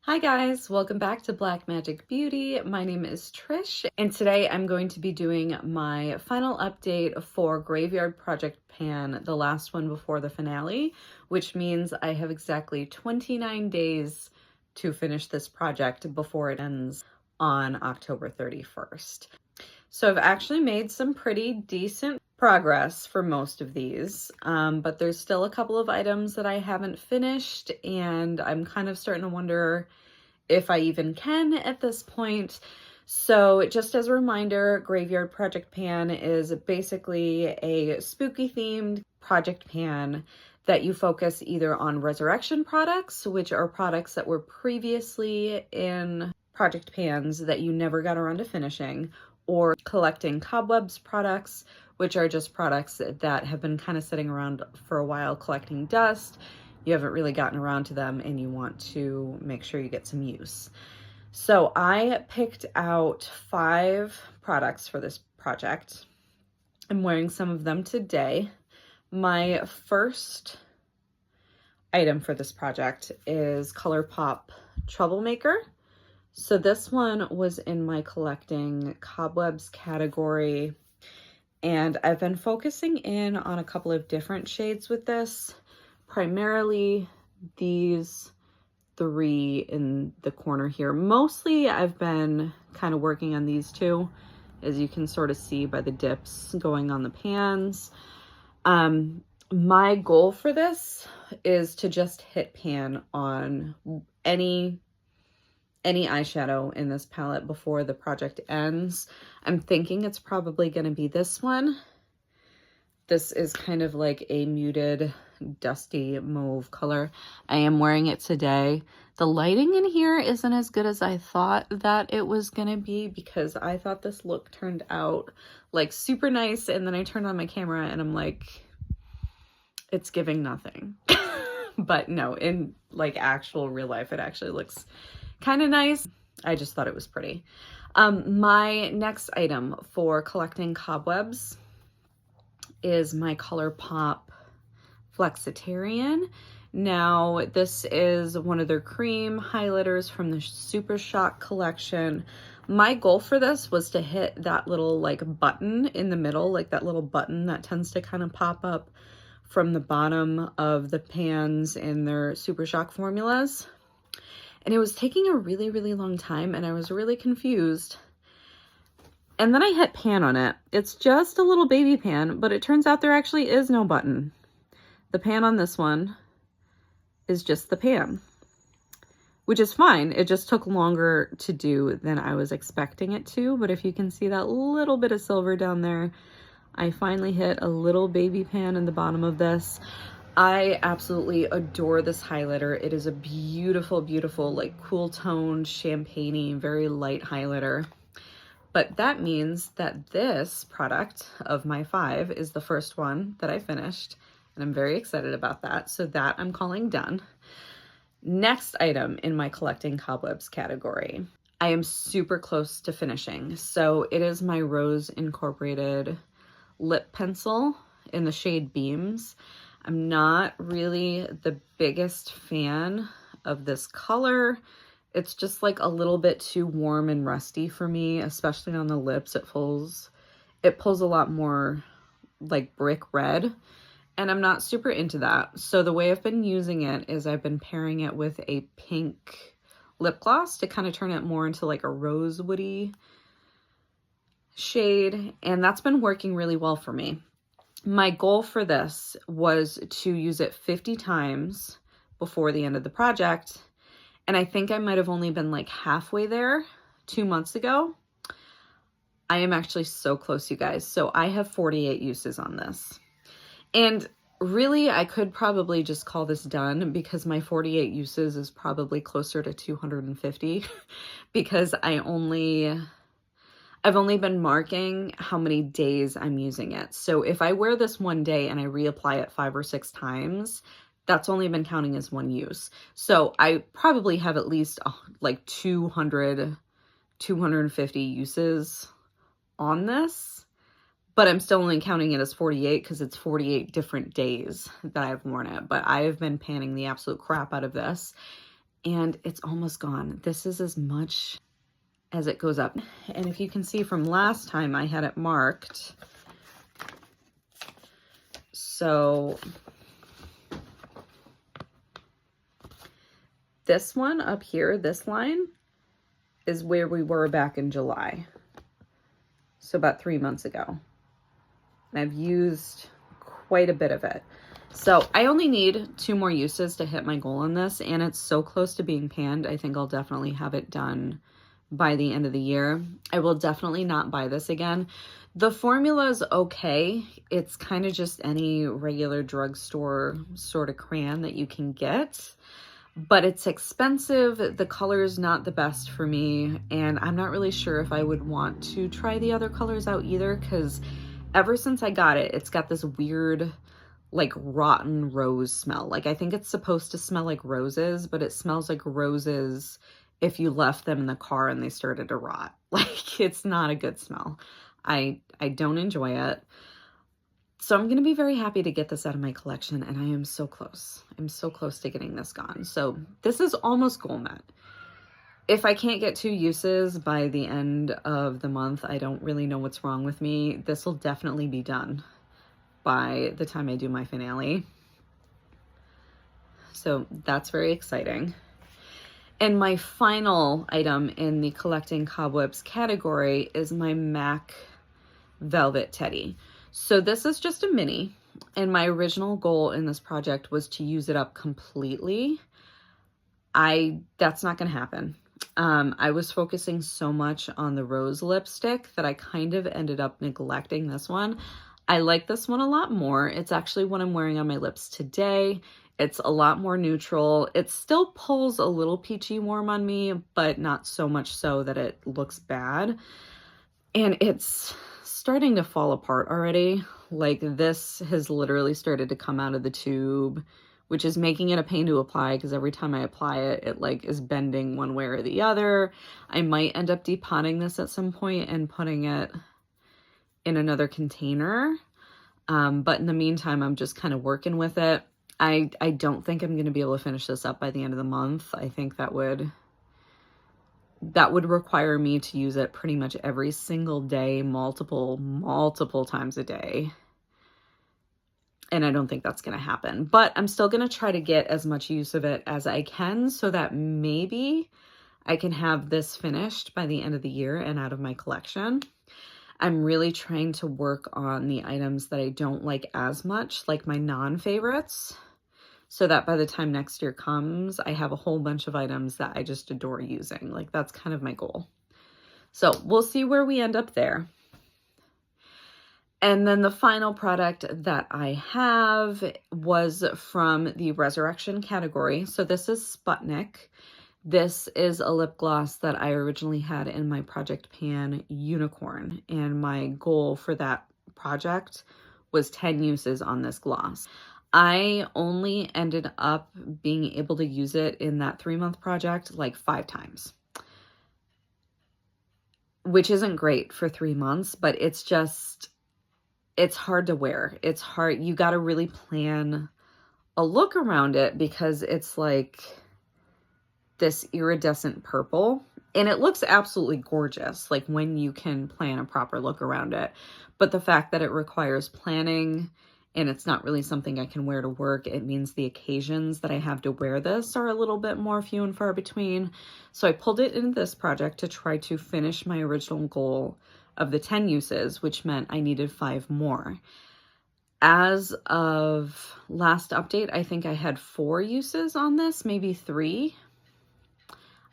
Hi guys, welcome back to Black Magic Beauty. My name is Trish, and today I'm going to be doing my final update for Graveyard Project Pan, the last one before the finale, which means I have exactly 29 days to finish this project before it ends on October 31st. So I've actually made some pretty decent progress for most of these, but there's still a couple of items that I haven't finished, and I'm kind of starting to wonder if I even can at this point. So just as a reminder, Graveyard Project Pan is basically a spooky themed project pan that you focus either on resurrection products, which are products that were previously in project pans that you never got around to finishing, or collecting cobwebs products, which are just products that have been kind of sitting around for a while collecting dust. You haven't really gotten around to them and you want to make sure you get some use. So I picked out 5 products for this project. I'm wearing some of them today. My first item for this project is Colourpop Troublemaker. So this one was in my collecting cobwebs category, and I've been focusing in on a couple of different shades with this, primarily these 3 in the corner here. Mostly I've been kind of working on these 2, as you can sort of see by the dips going on the pans. My goal for this is to just hit pan on any eyeshadow in this palette before the project ends. I'm thinking it's probably going to be this one. This is kind of like a muted, dusty mauve color. I am wearing it today. The lighting in here isn't as good as I thought that it was going to be, because I thought this look turned out like super nice, and then I turned on my camera and I'm like, it's giving nothing. But no, in like actual real life, it actually looks kind of nice. I just thought it was pretty. My next item for collecting cobwebs is my Colourpop Flexatarian. Now, this is one of their cream highlighters from the Super Shock collection. My goal for this was to hit that little like button in the middle, like that little button that tends to kind of pop up from the bottom of the pans in their Super Shock formulas. And it was taking a really, really long time, and I was really confused. And then I hit pan on it. It's just a little baby pan, but it turns out there actually is no button. The pan on this one is just the pan, which is fine. It just took longer to do than I was expecting it to. But if you can see that little bit of silver down there, I finally hit a little baby pan in the bottom of this. I absolutely adore this highlighter. It is a beautiful, beautiful, like cool toned, champagne-y, very light highlighter. But that means that this product of my 5 is the first one that I finished, and I'm very excited about that. So that I'm calling done. Next item in my collecting cobwebs category, I am super close to finishing. So it is my Rose Incorporated lip pencil in the shade Beams. I'm not really the biggest fan of this color. It's just like a little bit too warm and rusty for me, especially on the lips. It pulls a lot more like brick red, and I'm not super into that. So the way I've been using it is I've been pairing it with a pink lip gloss to kind of turn it more into like a rosewoody shade, and that's been working really well for me. My goal for this was to use it 50 times before the end of the project, and I think I might have only been like halfway there 2 months ago. I am actually so close, you guys. So I have 48 uses on this. And really, I could probably just call this done, because my 48 uses is probably closer to 250 because I've only been marking how many days I'm using it. So if I wear this one day and I reapply it 5 or 6 times, that's only been counting as one use. So I probably have at least like 200, 250 uses on this, but I'm still only counting it as 48 because it's 48 different days that I've worn it. But I have been panning the absolute crap out of this. and it's almost gone. This is as much as it goes up. And if you can see from last time, I had it marked. So this one up here, this line, is where we were back in July. So about 3 months ago. And I've used quite a bit of it. So I only need 2 more uses to hit my goal on this, and it's so close to being panned. I think I'll definitely have it done by the end of the year. I will definitely not buy this again. The formula is okay. It's kind of just any regular drugstore sort of crayon that you can get, but it's expensive. The color is not the best for me, and I'm not really sure if I would want to try the other colors out either, because ever since I got it, it's got this weird, like, rotten rose smell. Like, I think it's supposed to smell like roses, but it smells like roses if you left them in the car and they started to rot. Like, it's not a good smell. I don't enjoy it. So I'm going to be very happy to get this out of my collection, and I am so close. I'm so close to getting this gone. So this is almost goal met. If I can't get 2 uses by the end of the month, I don't really know what's wrong with me. This will definitely be done by the time I do my finale. So that's very exciting. And my final item in the collecting cobwebs category is my MAC Velvet Teddy. So this is just a mini, and my original goal in this project was to use it up completely. That's not gonna happen. I was focusing so much on the rose lipstick that I kind of ended up neglecting this one. I like this one a lot more. It's actually what I'm wearing on my lips today. It's a lot more neutral. It still pulls a little peachy warm on me, but not so much so that it looks bad. And it's starting to fall apart already. Like, this has literally started to come out of the tube, which is making it a pain to apply, because every time I apply it, it like is bending one way or the other. I might end up depotting this at some point and putting it in another container. But in the meantime, I'm just kind of working with it. I don't think I'm going to be able to finish this up by the end of the month. I think that would require me to use it pretty much every single day, multiple times a day. And I don't think that's going to happen. But I'm still going to try to get as much use of it as I can, so that maybe I can have this finished by the end of the year and out of my collection. I'm really trying to work on the items that I don't like as much, like my non-favorites, so that by the time next year comes, I have a whole bunch of items that I just adore using. Like, that's kind of my goal. So we'll see where we end up there. And then the final product that I have was from the Resurrection category. So this is Sputnik. This is a lip gloss that I originally had in my Project Pan Unicorn, and my goal for that project was 10 uses on this gloss. I only ended up being able to use it in that 3-month project like 5 times, which isn't great for 3 months, but it's hard to wear. It's hard. You got to really plan a look around it, because it's like this iridescent purple, and it looks absolutely gorgeous, like when you can plan a proper look around it. But the fact that it requires planning, and it's not really something I can wear to work, it means the occasions that I have to wear this are a little bit more few and far between. So I pulled it into this project to try to finish my original goal of the 10 uses, which meant I needed 5 more. As of last update, I think I had 4 uses on this, maybe 3.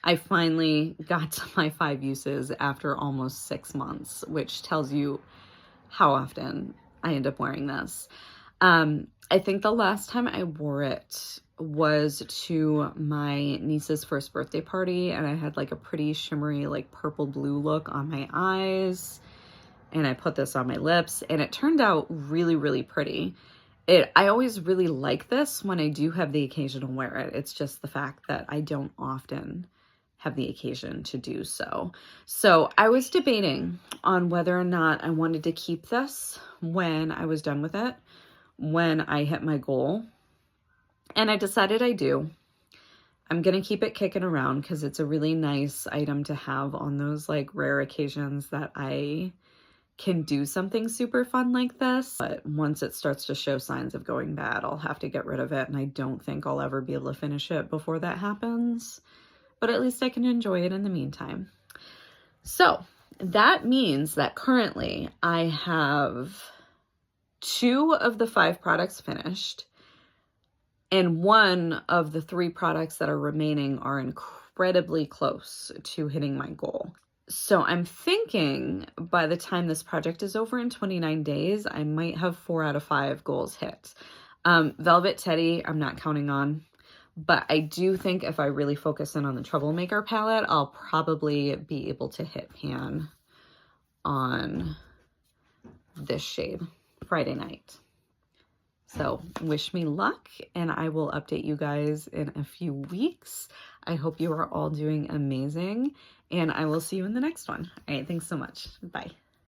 I finally got to my 5 uses after almost 6 months, which tells you how often I end up wearing this. I think the last time I wore it was to my niece's first birthday party, and I had like a pretty shimmery, like purple blue look on my eyes, and I put this on my lips, and it turned out really, really pretty. I always really like this when I do have the occasion to wear it. It's just the fact that I don't often have the occasion to do so. So I was debating on whether or not I wanted to keep this when I was done with it, when I hit my goal. And I decided I do. I'm gonna keep it kicking around because it's a really nice item to have on those like rare occasions that I can do something super fun like this. But once it starts to show signs of going bad, I'll have to get rid of it, and I don't think I'll ever be able to finish it before that happens. But at least I can enjoy it in the meantime. So that means that currently I have 2 of the 5 products finished, and 1 of the 3 products that are remaining are incredibly close to hitting my goal. So I'm thinking by the time this project is over in 29 days, I might have 4 out of 5 goals hit. Velvet Teddy, I'm not counting on, but I do think if I really focus in on the Troublemaker palette, I'll probably be able to hit pan on this shade Friday night. So wish me luck, and I will update you guys in a few weeks. I hope you are all doing amazing, and I will see you in the next one. All right, thanks so much. Bye.